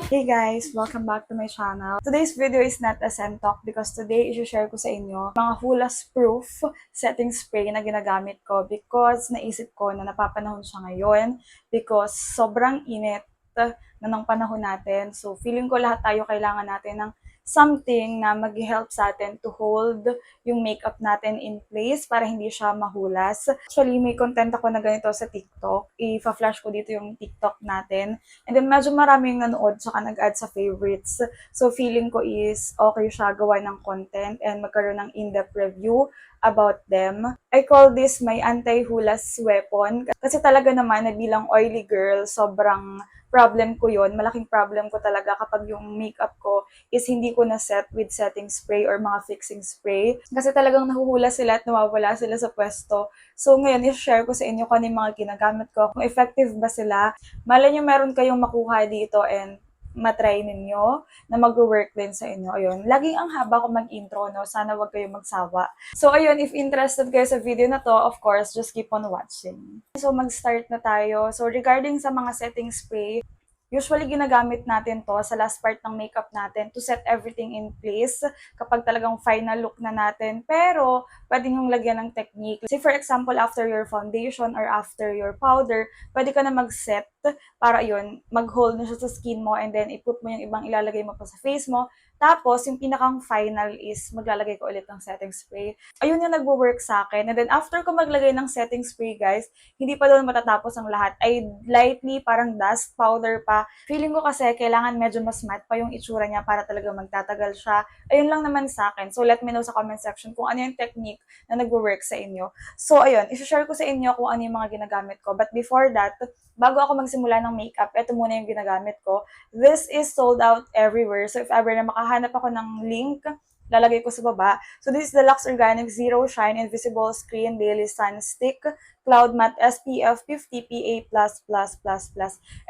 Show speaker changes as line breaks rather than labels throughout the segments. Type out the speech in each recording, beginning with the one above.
Hey guys! Welcome back to my channel. Today's video is not a scent talk because today i-share ko sa inyo mga hulas-proof setting spray na ginagamit ko because naisip ko na napapanahon siya ngayon because sobrang init na ng panahon natin. So feeling ko lahat tayo kailangan natin ng something na mag-help sa atin to hold yung makeup natin in place para hindi siya mahulas. Actually, may content ako na ganito sa TikTok. I-flash ko dito yung TikTok natin. And then medyo maraming nanood saka nag-add sa favorites. So feeling ko is okay siya gawa ng content and magkaroon ng in-depth review about them. I call this my anti-hulas weapon. Kasi talaga naman na bilang oily girl, sobrang problem ko yon. Malaking problem ko talaga kapag yung makeup ko is hindi ko na set with setting spray or mga fixing spray. Kasi talagang nahuhula sila at nawawala sila sa pwesto. So ngayon, i-share ko sa inyo kung ano yung mga ginagamit ko, kung effective ba sila. Malay nyo meron kayong makuha dito and matry ninyo na mag-work din sa inyo. Ayun, laging ang haba ko mag-intro, no? Sana wag kayong magsawa. So ayun, if interested kayo sa video na to, of course, just keep on watching. So mag-start na tayo. So regarding sa mga setting spray, usually ginagamit natin to sa last part ng makeup natin to set everything in place kapag talagang final look na natin. Pero, pwede nyung lagyan ng technique. Say for example, after your foundation or after your powder, pwede ka na mag-set para yun, mag-hold na siya sa skin mo and then i-put mo yung ibang ilalagay mo pa sa face mo. Tapos, yung pinakang final is maglalagay ko ulit ng setting spray. Ayun yung nagwo-work sa akin. And then, after ko maglagay ng setting spray, guys, hindi pa doon matatapos ang lahat. Ay lightly, parang dust powder pa. Feeling ko kasi, kailangan medyo mas matte pa yung itsura niya para talaga magtatagal siya. Ayun lang naman sa akin. So, let me know sa comment section kung ano yung technique na nagwo-work sa inyo. So, ayun, i-share ko sa inyo kung ano yung mga ginagamit ko. But before that, bago ako magsimula ng makeup, ito muna yung ginagamit ko. This is sold out everywhere. So, if ever na makahanap ako ng link, lalagay ko sa baba. So, this is the Lux Organic Zero Shine Invisible Screen Daily Sun Stick Cloud Matte SPF 50 PA+++++.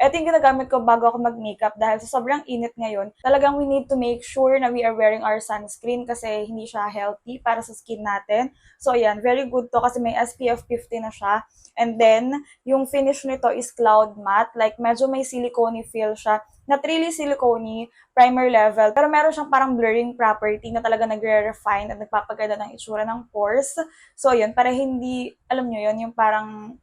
Ito yung ginagamit ko bago ako mag-makeup dahil sa sobrang init ngayon, talagang we need to make sure na we are wearing our sunscreen kasi hindi siya healthy para sa skin natin. So, ayan, very good to kasi may SPF 50 na siya. And then, yung finish nito is Cloud Matte. Like, medyo may silicone feel siya. Not really silicone, primer level. Pero meron siyang parang blurring property na talaga nagre-refine at nagpapaganda ng itsura ng pores. So, yun, para hindi, alam nyo yun, yung parang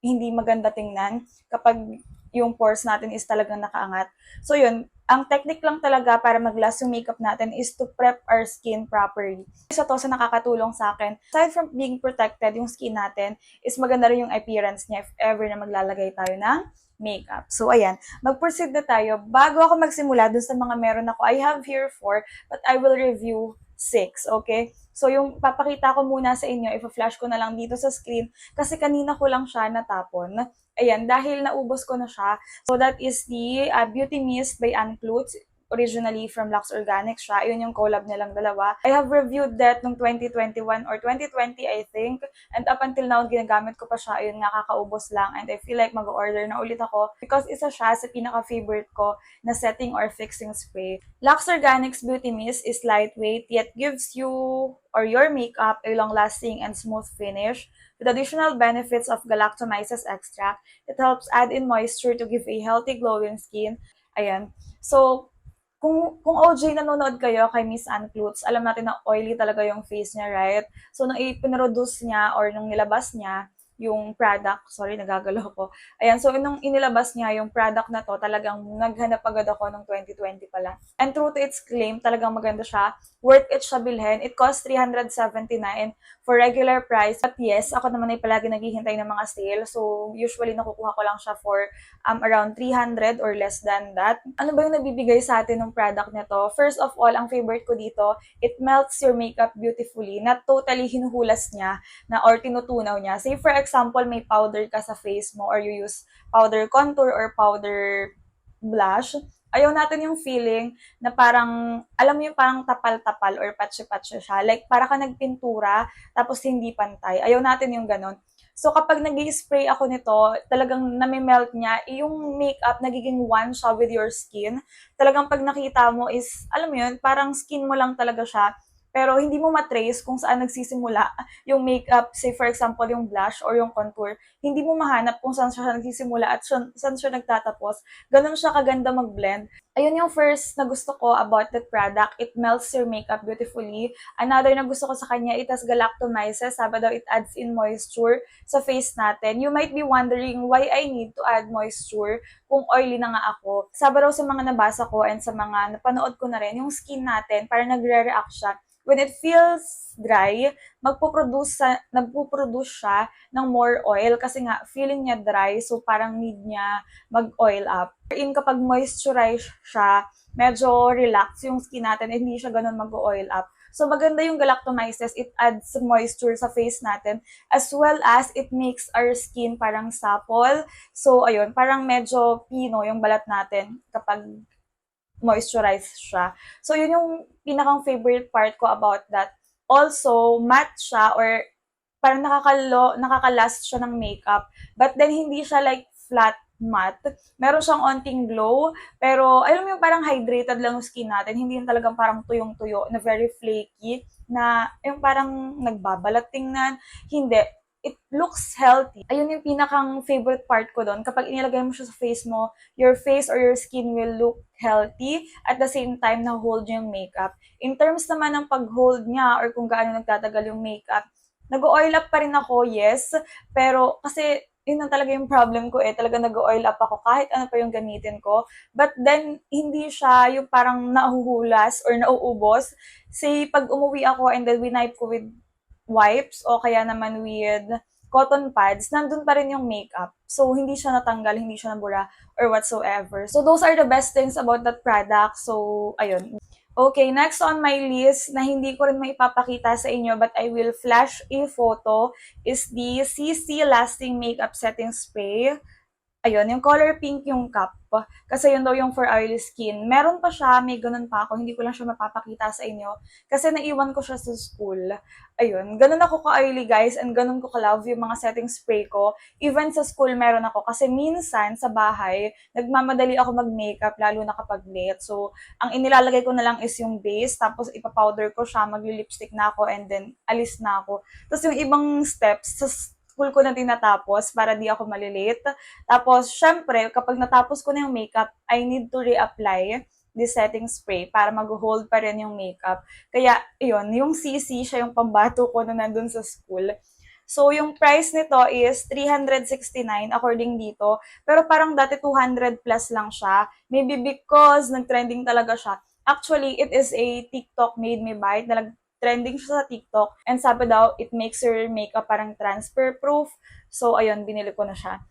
hindi maganda tingnan kapag yung pores natin is talagang nakaangat. So, yun, ang technique lang talaga para mag-last yung makeup natin is to prep our skin properly. Isa to sa nakakatulong sa akin. Aside from being protected, yung skin natin is maganda rin yung appearance niya if ever na maglalagay tayo ng makeup. So, ayan. Mag-proceed na tayo. Bago ako magsimula dun sa mga meron ako, I have here 4, but I will review 6, okay? So, yung papakita ko muna sa inyo, ipa-flash ko na lang dito sa screen kasi kanina ko lang siya natapon. Ayan, dahil naubos ko na siya. So, that is the Beauty Mist by Anne Klutz. Originally from Lux Organic siya. Yun yung collab nilang dalawa. I have reviewed that nung 2021 or 2020, I think. And up until now, ginagamit ko pa siya. Ayun nga, kakaubos lang. And I feel like mag-order na ulit ako because isa siya sa pinaka-favorite ko na setting or fixing spray. Lux Organics Beauty Mist is lightweight yet gives you or your makeup a long-lasting and smooth finish. With additional benefits of galactomyces extract, it helps add in moisture to give a healthy glowing skin. Ayan. So, kung OJ nanonood kayo kay Miss Anne Klutz, alam natin na oily talaga yung face niya, right? So, nung ipinroduce niya or nung nilabas niya yung product, sorry, nagagalaw ko. Ayan, so nung inilabas niya yung product na to, talagang naghanap agad ako nung 2020 pala. And true to its claim, talagang maganda siya. Worth it siya bilhin. It costs $379 for regular price. But yes, ako naman ay palagi naghihintay ng mga sale. So, usually nakukuha ko lang siya for around 300 or less than that. Ano ba yung nabibigay sa atin ng product nito? First of all, ang favorite ko dito, it melts your makeup beautifully. Not totally hinuhulas niya na or tinutunaw niya. Say for example, may powder ka sa face mo or you use powder contour or powder blush. Ayaw natin yung feeling na parang, alam mo yung parang tapal-tapal or patsi-patsi siya. Like, para ka nagpintura, tapos hindi pantay. Ayaw natin yung ganon. So, kapag nag-spray ako nito, talagang nami-melt niya, yung makeup nagiging one siya with your skin. Talagang pag nakita mo is, alam mo yun, parang skin mo lang talaga siya. pero hindi mo matrace kung saan nagsisimula yung makeup, say for example, yung blush or yung contour, hindi mo mahanap kung saan siya nagsisimula at saan siya nagtatapos. Ganun siya kaganda mag-blend. Ayun yung first na gusto ko about that product. It melts your makeup beautifully. Another na gusto ko sa kanya, it has galactomyces. Sabi daw, it adds in moisture sa face natin. You might be wondering why I need to add moisture kung oily na nga ako. Sabi raw sa mga nabasa ko and sa mga napanood ko na rin, yung skin natin, parang nagre-react siya. When it feels dry, nagpo-produce siya ng more oil kasi nga feeling niya dry, so parang need niya mag-oil up. Kapag moisturize siya, medyo relax yung skin natin, hindi siya ganun mag-oil up. So maganda yung galactomyces, it adds moisture sa face natin as well as it makes our skin parang supple. So ayun, parang medyo pino yung balat natin kapag moisturize siya. So, yun yung pinakang favorite part ko about that. Also, matte siya or parang nakakalast siya ng makeup. But then, hindi siya like flat matte. Meron siyang onting glow. Pero, alam mo yung parang hydrated lang yung skin natin. Hindi yung talagang parang tuyong-tuyo na very flaky. Na yung parang nagbabalat tingnan. Hindi, it looks healthy. Ayun yung pinakang favorite part ko doon. Kapag inilagay mo siya sa face mo, your face or your skin will look healthy at the same time na hold yung makeup. In terms naman ng pag-hold niya or kung gaano nagtatagal yung makeup, nag-oil up pa rin ako, yes. Pero kasi yun ang talaga yung problem ko talaga nag-oil up ako kahit ano pa yung gamitin ko. But then, hindi siya yung parang nahuhulas or nauubos. Say, pag umuwi ako and then winipe ko with wipes o kaya naman with cotton pads, nandun pa rin yung makeup. So, hindi siya natanggal, hindi siya nabura, or whatsoever. So, those are the best things about that product. So, ayun. Okay, next on my list na hindi ko rin maipapakita sa inyo but I will flash a photo is the CC Lasting Makeup Setting Spray. Ayun, yung color pink yung cup. Kasi yun daw yung for oily skin. Meron pa siya, may ganun pa ako. Hindi ko lang siya mapapakita sa inyo. Kasi naiwan ko siya sa school. Ayun, ganun ako ka-oily guys and ganun ko ka-love yung mga setting spray ko. Even sa school meron ako. Kasi minsan sa bahay, nagmamadali ako mag-makeup lalo na kapag late. So, ang inilalagay ko na lang is yung base. Tapos ipapowder ko siya, magli-lipstick na ako and then alis na ako. Tapos yung ibang steps, sa school ko na tinatapos para di ako malilate. Tapos, syempre, kapag natapos ko na yung makeup, I need to reapply the setting spray para mag-hold pa rin yung makeup. Kaya, yun, yung CC, siya yung pambato ko na nandun sa school. So, yung price nito is 369 according dito. Pero parang dati 200 plus lang siya. Maybe because nag-trending talaga siya. Actually, it is a TikTok made me buy it. Trending siya sa TikTok. And sabi daw, it makes your makeup parang transfer proof. So, ayun, binili ko na siya.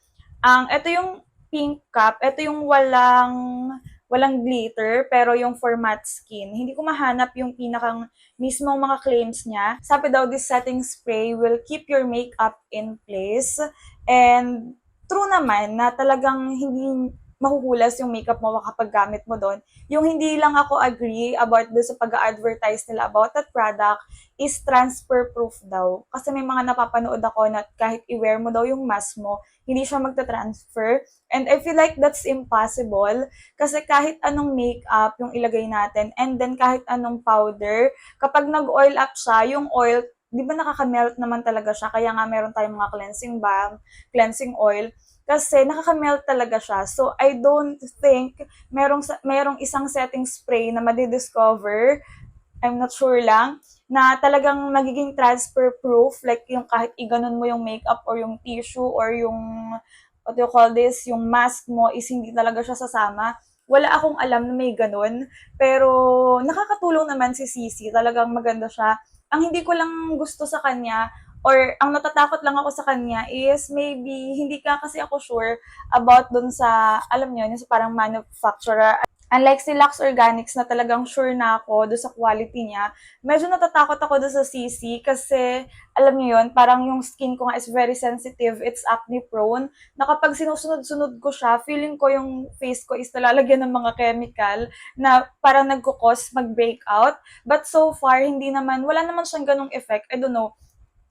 Ito yung pink cup. Ito yung walang glitter, pero yung for matte skin. Hindi ko mahanap yung pinakang mismong mga claims niya. Sabi daw, this setting spray will keep your makeup in place. And true naman na talagang hindi mahuhulas yung makeup mo kapag gamit mo doon. Yung hindi lang ako agree about doon sa pag-advertise nila about that product is transfer proof daw. Kasi may mga napapanood ako na kahit i-wear mo daw yung mask mo, hindi siya magta-transfer. And I feel like that's impossible kasi kahit anong makeup yung ilagay natin and then kahit anong powder, kapag nag-oil up siya, yung oil, di ba nakaka-melt naman talaga siya? Kaya nga meron tayong mga cleansing balm, cleansing oil, kasi nakaka-melt talaga siya. So, I don't think merong isang setting spray na madidiscover, I'm not sure lang, na talagang magiging transfer proof, like yung kahit iganon mo yung makeup or yung tissue or yung, what do you call this, yung mask mo is hindi talaga siya sasama. Wala akong alam na may ganun, pero nakakatulong naman si Sisi, talagang maganda siya. Ang hindi ko lang gusto sa kanya, or ang natatakot lang ako sa kanya is maybe hindi ka kasi ako sure about dun sa, alam niyo, yung sa parang manufacturer. Unlike si Lux Organics na talagang sure na ako doon sa quality niya, medyo natatakot ako doon sa CC kasi alam niyo yun, parang yung skin ko nga is very sensitive, it's acne prone, na kapag sinusunod-sunod ko siya, feeling ko yung face ko is nalalagyan ng mga chemical na parang nagkukos mag-breakout. But so far, hindi naman, wala naman siyang ganong effect. I don't know.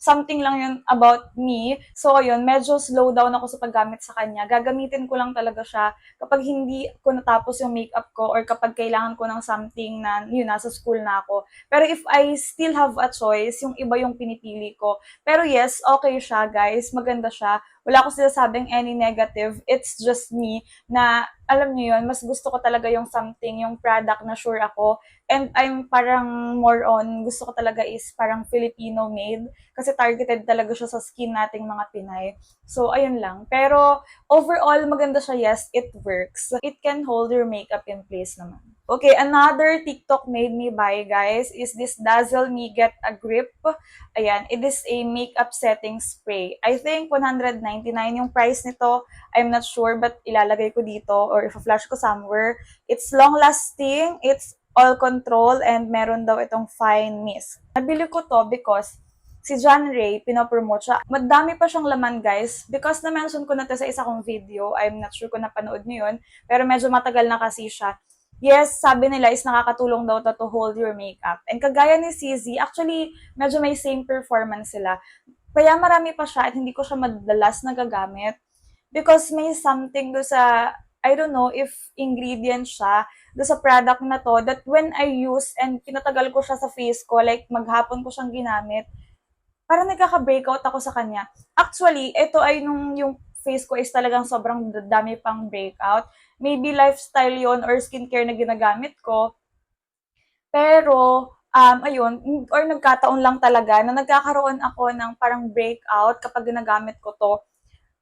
something lang yun about me. So, ayun, medyo slow down ako sa paggamit sa kanya. Gagamitin ko lang talaga siya kapag hindi ko natapos yung makeup ko or kapag kailangan ko ng something na, yun, nasa school na ako. Pero if I still have a choice, yung iba yung pinipili ko. Pero yes, okay siya, guys. Maganda siya. Wala ko sinasabing any negative. It's just me na, alam niyo yun, mas gusto ko talaga yung something, yung product na sure ako. And I'm parang more on, gusto ko talaga is parang Filipino made. Kasi targeted talaga siya sa skin nating mga Pinay. So, ayun lang. Pero, overall, maganda siya. Yes, it works. It can hold your makeup in place naman. Okay, another TikTok made me buy, guys, is this Dazzle Me Get a Grip. Ayan, it is a makeup setting spray. I think 199 yung price nito. I'm not sure, but ilalagay ko dito or if-flash ko somewhere. It's long-lasting, it's all control, and meron daw itong fine mist. Nabili ko to because si John Ray, pinopromote siya. Madami pa siyang laman, guys. Because na-mention ko na to sa isa kong video, I'm not sure kung napanood niyo yun, pero medyo matagal na kasi siya. Yes, sabi nila is nakakatulong daw to hold your makeup. And kagaya ni CZ, actually, medyo may same performance sila. Kaya marami pa siya at hindi ko siya madalas nagagamit. Because may something do sa, I don't know if ingredient siya, do sa product na to, that when I use and pinatagal ko siya sa face ko, like maghapon ko siyang ginamit, parang nagkaka-breakout ako sa kanya. Actually, ito ay nung yung face ko is talagang sobrang dami pang breakout. Maybe lifestyle yon or skincare na ginagamit ko. Pero, ayun, or nagkataon lang talaga na nagkakaroon ako ng parang breakout kapag ginagamit ko to.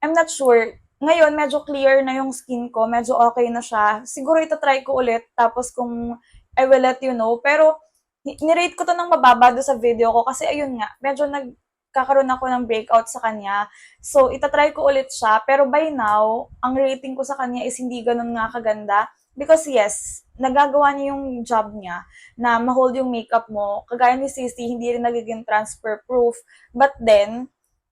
I'm not sure. Ngayon, medyo clear na yung skin ko. Medyo okay na siya. Siguro ito try ko ulit. Tapos kung I will let you know. Pero, nirate ko to ng mababa do sa video ko. Kasi ayun nga, medyo nagkakaroon ako ng breakout sa kanya. So, itatry ko ulit siya. Pero by now, ang rating ko sa kanya is hindi ganun nga kaganda. Because yes, nagagawa niya yung job niya na ma-hold yung makeup mo. Kagaya ni Sissy, hindi rin nagiging transfer proof. But then,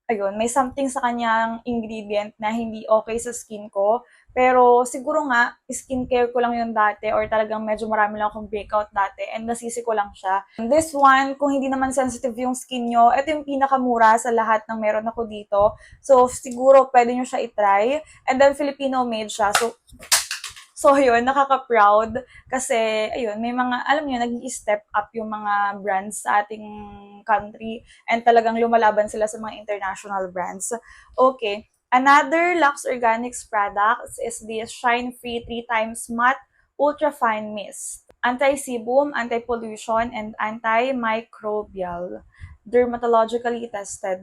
ayun, may something sa kanyang ingredient na hindi okay sa skin ko. Pero siguro nga, skincare ko lang yun dati or talagang medyo marami lang akong breakout dati and nasisi ko lang siya. This one, kung hindi naman sensitive yung skin nyo, ito yung pinakamura sa lahat ng meron ako dito. So, siguro pwede nyo siya itry. And then, Filipino made siya. So, yun, nakaka-proud kasi, ayun, may mga, alam niyo, nag-i-step up yung mga brands sa ating country and talagang lumalaban sila sa mga international brands. Okay, another Lux Organics products is the Shine Free 3 times Matte Ultra Fine Mist. Anti-sebum, anti-pollution, and antimicrobial. Dermatologically tested.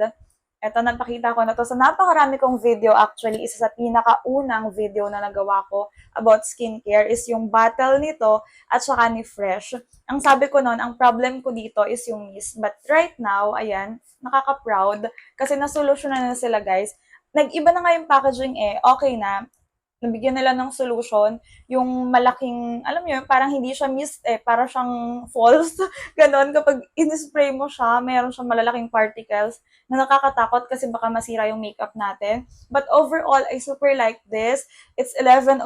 Eto, napakita ko na to sa napakarami kong video. Actually, isa sa pinakaunang video na nagawa ko about skincare is yung battle nito at saka ni Fresh. Ang sabi ko noon, ang problem ko dito is yung mist. But right now, ayan, nakaka-proud kasi nasolusyonan na sila, guys. Nag-iba na nga yung packaging okay na. Nabigyan nila ng solution, yung malaking, alam mo yun, parang hindi siya mist para siyang false. Ganon, kapag in-spray mo siya, mayroon siyang malalaking particles na nakakatakot kasi baka masira yung makeup natin. But overall, I super like this. It's 11/10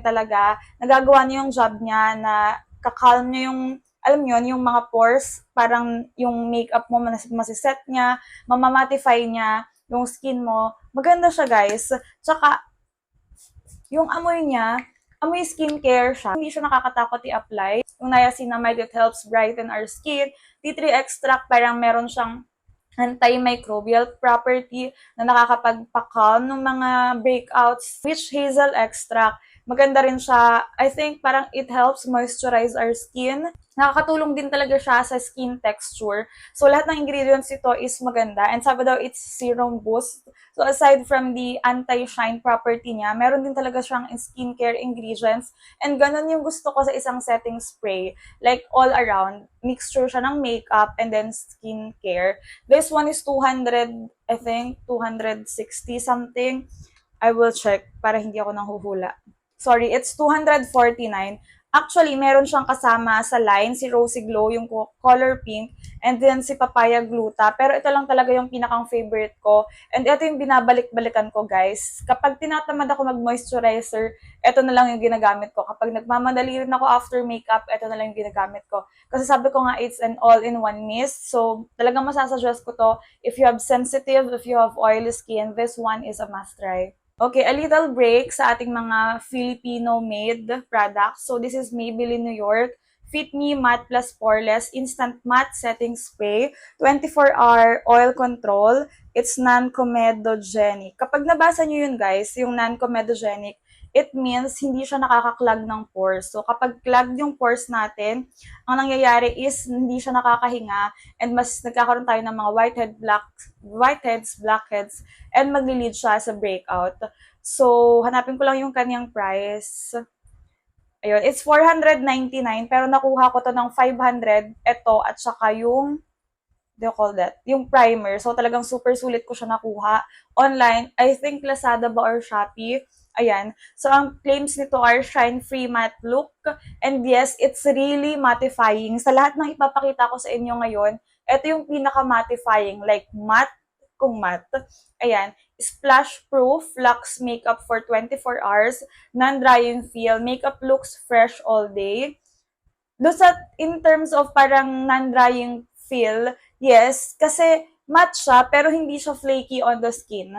talaga. Nagagawa niya yung job niya na kakalm niya yung, alam mo yun, yung mga pores, parang yung makeup mo masiset niya, mamamatify niya yung skin mo. Maganda siya, guys. Tsaka, yung amoy niya, amoy skincare siya. Hindi siya nakakatakot i-apply. Yung niacinamide, it helps brighten our skin. Tea tree extract, parang meron siyang antimicrobial property na nakakapagpa-calm ng mga breakouts. Witch hazel extract, maganda rin siya. I think parang it helps moisturize our skin. Nakakatulong din talaga siya sa skin texture. So, lahat ng ingredients ito is maganda. And sabi daw, it's serum boost. So, aside from the anti-shine property niya, meron din talaga siyang skincare ingredients. And ganun yung gusto ko sa isang setting spray. Like, all around. Mixture siya ng makeup and then skincare. This one is 200, I think, 260 something. I will check para hindi ako nanghuhula. Sorry, it's 249. Actually, meron siyang kasama sa line, si Rosy Glow, yung color pink, and then si Papaya Gluta. Pero ito lang talaga yung pinakang favorite ko. And ito yung binabalik-balikan ko, guys. Kapag tinatamad ako mag-moisturizer, ito na lang yung ginagamit ko. Kapag nagmamadali rin ako after makeup, ito na lang yung ginagamit ko. Kasi sabi ko nga, it's an all-in-one mist. So, talagang masasuggest ko to if you have sensitive, if you have oily skin, this one is a must try. Okay, a little break sa ating mga Filipino-made products. So, this is Maybelline New York Fit Me Matte Plus Poreless Instant Matte Setting Spray, 24-hour oil control. It's non-comedogenic. Kapag nabasa nyo yun, guys, yung non-comedogenic, it means hindi siya nakakaklag ng pores. So, kapag clogged yung pores natin, ang nangyayari is hindi siya nakakahinga and mas nagkakaroon tayo ng mga whiteheads, blackheads, and magli-lead siya sa breakout. So, hanapin ko lang yung kanyang price. Ayun, it's 499 pero nakuha ko to ng 500. Ito at saka yung do you call that? Yung primer. So, talagang super sulit ko siya nakuha. Online, I think Lazada ba or Shopee. Ayan. So, ang claims nito are shine-free matte look. And yes, it's really mattifying. Sa lahat ng ipapakita ko sa inyo ngayon, ito yung pinaka-mattifying. Like, matte kung matte. Ayan. Splash-proof, Lux makeup for 24 hours. Non-drying feel. Makeup looks fresh all day. Doon sa, in terms of parang non-drying feel, yes, kasi matte siya, pero hindi siya flaky on the skin.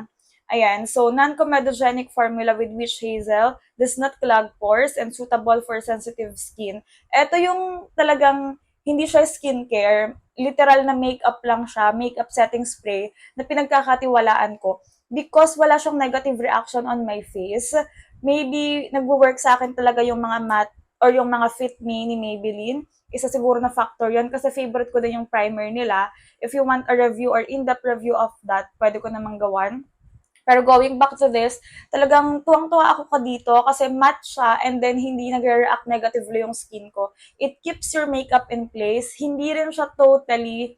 Ayan, so non-comedogenic formula with witch hazel, does not clog pores, and suitable for sensitive skin. Ito yung talagang hindi siya skincare, literal na makeup lang siya, makeup setting spray, na pinagkakatiwalaan ko. Because wala siyang negative reaction on my face, maybe nagwo-work sa akin talaga yung mga matte or yung mga Fit Me ni Maybelline. Isa siguro na factor yun kasi favorite ko din yung primer nila. If you want a review or in-depth review of that, pwede ko namang gawan. Pero going back to this, talagang tuwang-tuwa ako ka dito kasi matte siya and then hindi nagre-react negatively yung skin ko. It keeps your makeup in place. Hindi rin siya totally,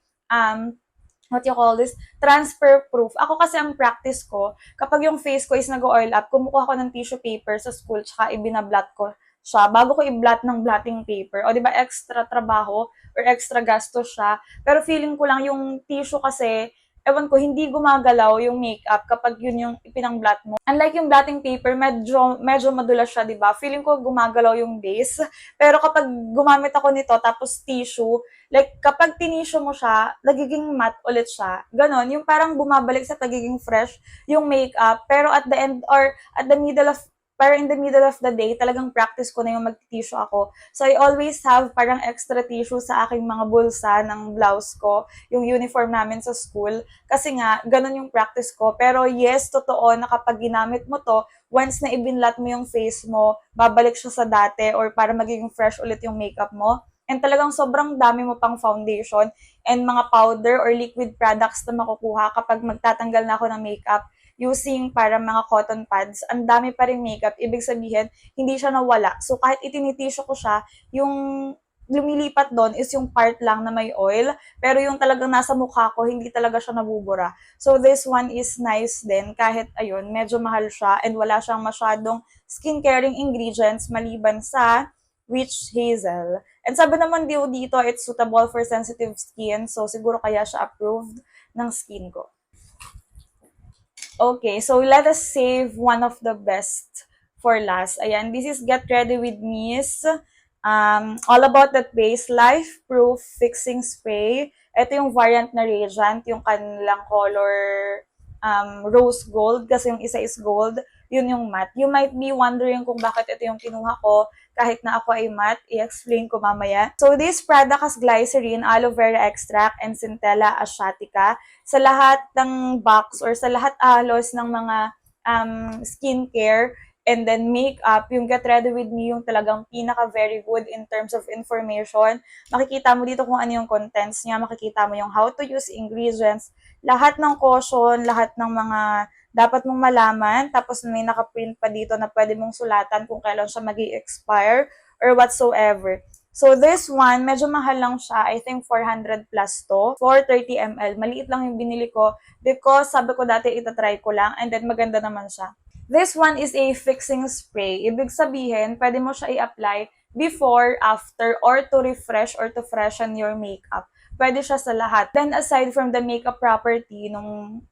what you call this, transfer proof. Ako kasi ang practice ko, kapag yung face ko is nag-oil up, kumukuha ko ng tissue paper sa school tsaka ibinablat ko siya bago ko i-blot ng blotting paper. O, di ba, extra trabaho or extra gastos siya. Pero feeling ko lang yung tissue kasi, ewan ko, hindi gumagalaw yung makeup kapag yun yung ipinang-blot mo. Unlike yung blotting paper, medyo madulas siya, di ba? Feeling ko gumagalaw yung base. Pero kapag gumamit ako nito, tapos tissue, like, kapag tinisyo mo siya, nagiging matte ulit siya. Ganon, yung parang bumabalik sa pagiging fresh yung makeup. Pero at the end, or at the middle of pero in the middle of the day, talagang practice ko na yung mag-tissue ako. So, I always have parang extra tissue sa aking mga bulsa ng blouse ko, yung uniform namin sa school. Kasi nga, ganun yung practice ko. Pero yes, totoo na kapag ginamit mo to, once na ibinlat mo yung face mo, babalik siya sa dati or para magiging fresh ulit yung makeup mo. And talagang sobrang dami mo pang foundation and mga powder or liquid products na makukuha kapag magtatanggal na ako ng makeup using para mga cotton pads, ang dami pa rin makeup. Ibig sabihin, hindi siya nawala. So, kahit itinitisyo ko siya, yung lumilipat doon is yung part lang na may oil, pero yung talagang nasa mukha ko, hindi talaga siya nabubura. So, this one is nice din, kahit, ayun, medyo mahal siya and wala siyang masyadong skin-caring ingredients maliban sa witch hazel. And sabi naman dito, it's suitable for sensitive skin, so siguro kaya siya approved ng skin ko. Okay, so let us save one of the best for last. Ayan, this is Get Ready with Miss. All About That Base Life Proof Fixing Spray. Ito yung variant na Radiant, yung kanilang color rose gold, kasi yung isa is gold, yun yung matte. You might be wondering kung bakit ito yung kinuha ko kahit na ako ay matte, i-explain ko mamaya. So, this product has glycerin, aloe vera extract, and centella asiatica. Sa lahat ng box or sa lahat halos ng mga skincare and then makeup, yung Get Ready With Me yung talagang pinaka very good in terms of information. Makikita mo dito kung ano yung contents niya, makikita mo yung how to use ingredients, lahat ng caution, lahat ng mga dapat mong malaman, tapos may nakaprint pa dito na pwede mong sulatan kung kailan siya mag-i-expire or whatsoever. So, this one, medyo mahal lang siya. I think 400 plus to. 430 ml. Maliit lang yung binili ko because sabi ko dati itatry ko lang and then maganda naman siya. This one is a fixing spray. Ibig sabihin, pwede mo siya i-apply before, after, or to refresh or to freshen your makeup. Pwede siya sa lahat. Then, aside from the makeup property nung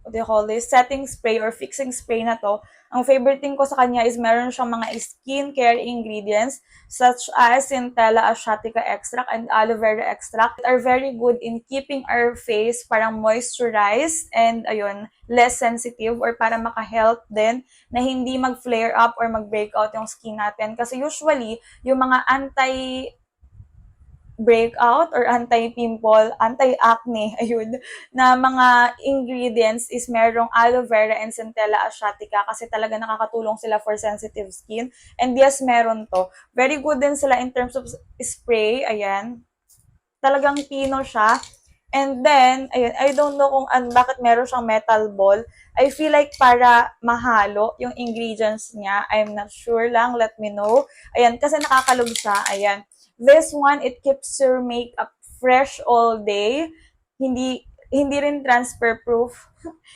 what do you call this, setting spray or fixing spray na to, ang favorite thing ko sa kanya is meron siyang mga skincare ingredients such as Centella asiatica extract and aloe vera extract that are very good in keeping our face parang moisturized and ayun, less sensitive or para maka-help din na hindi mag-flare up or mag-breakout yung skin natin. Kasi usually, yung mga breakout or anti-pimple, anti-acne, ayun, na mga ingredients is merong aloe vera and Centella asiatica kasi talaga nakakatulong sila for sensitive skin. And yes, meron to. Very good din sila in terms of spray, ayan. Talagang pino siya. And then, ayun, I don't know kung bakit meron siyang metal ball. I feel like para mahalo yung ingredients niya. I'm not sure lang. Let me know. Ayan, kasi nakakalog siya. Ayan. This one, it keeps your makeup fresh all day. Hindi rin transfer proof.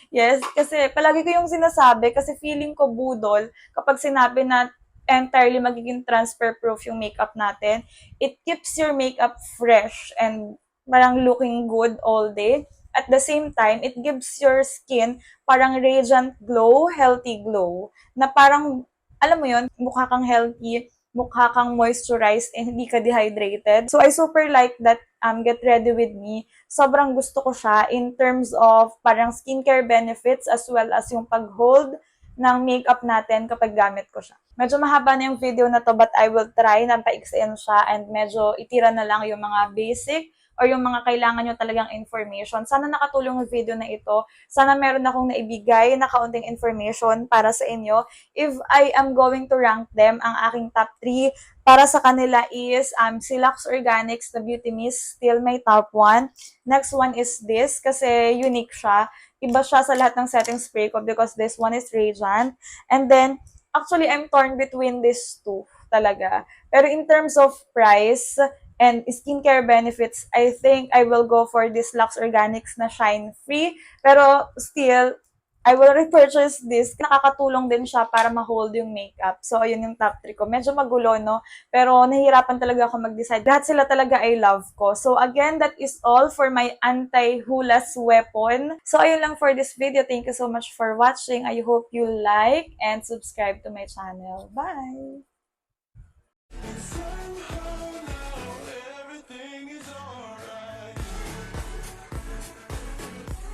Yes, kasi palagi ko yung sinasabi kasi feeling ko budol kapag sinabi na entirely magiging transfer proof yung makeup natin. It keeps your makeup fresh and parang looking good all day. At the same time, it gives your skin parang radiant glow, healthy glow, na parang, alam mo yun, mukha kang healthy, mukha kang moisturized, and hindi ka dehydrated. So, I super like that Get Ready With Me. Sobrang gusto ko siya in terms of parang skincare benefits as well as yung pag-hold ng makeup natin kapag gamit ko siya. Medyo mahaba na yung video na to but I will try na paiksiin siya and medyo itira na lang yung mga basic or yung mga kailangan nyo talagang information. Sana nakatulong yung video na ito. Sana meron akong naibigay na kaunting information para sa inyo. If I am going to rank them, ang aking top 3 para sa kanila is si Lux Organics, the Beauty Mist, still my top 1. Next one is this kasi unique siya. Iba siya sa lahat ng setting spray ko because this one is Radiant. And then, actually, I'm torn between these two talaga. Pero in terms of price and skincare benefits, I think I will go for this Lux Organics na Shine Free. Pero still, I will repurchase this. Nakakatulong din siya para ma-hold yung makeup. So, ayun yung top 3 ko. Medyo magulo, no? Pero nahihirapan talaga ako mag-decide. Lahat sila talaga I love ko. So, again, that is all for my anti-hulas weapon. So, ayun lang for this video. Thank you so much for watching. I hope you like and subscribe to my channel. Bye!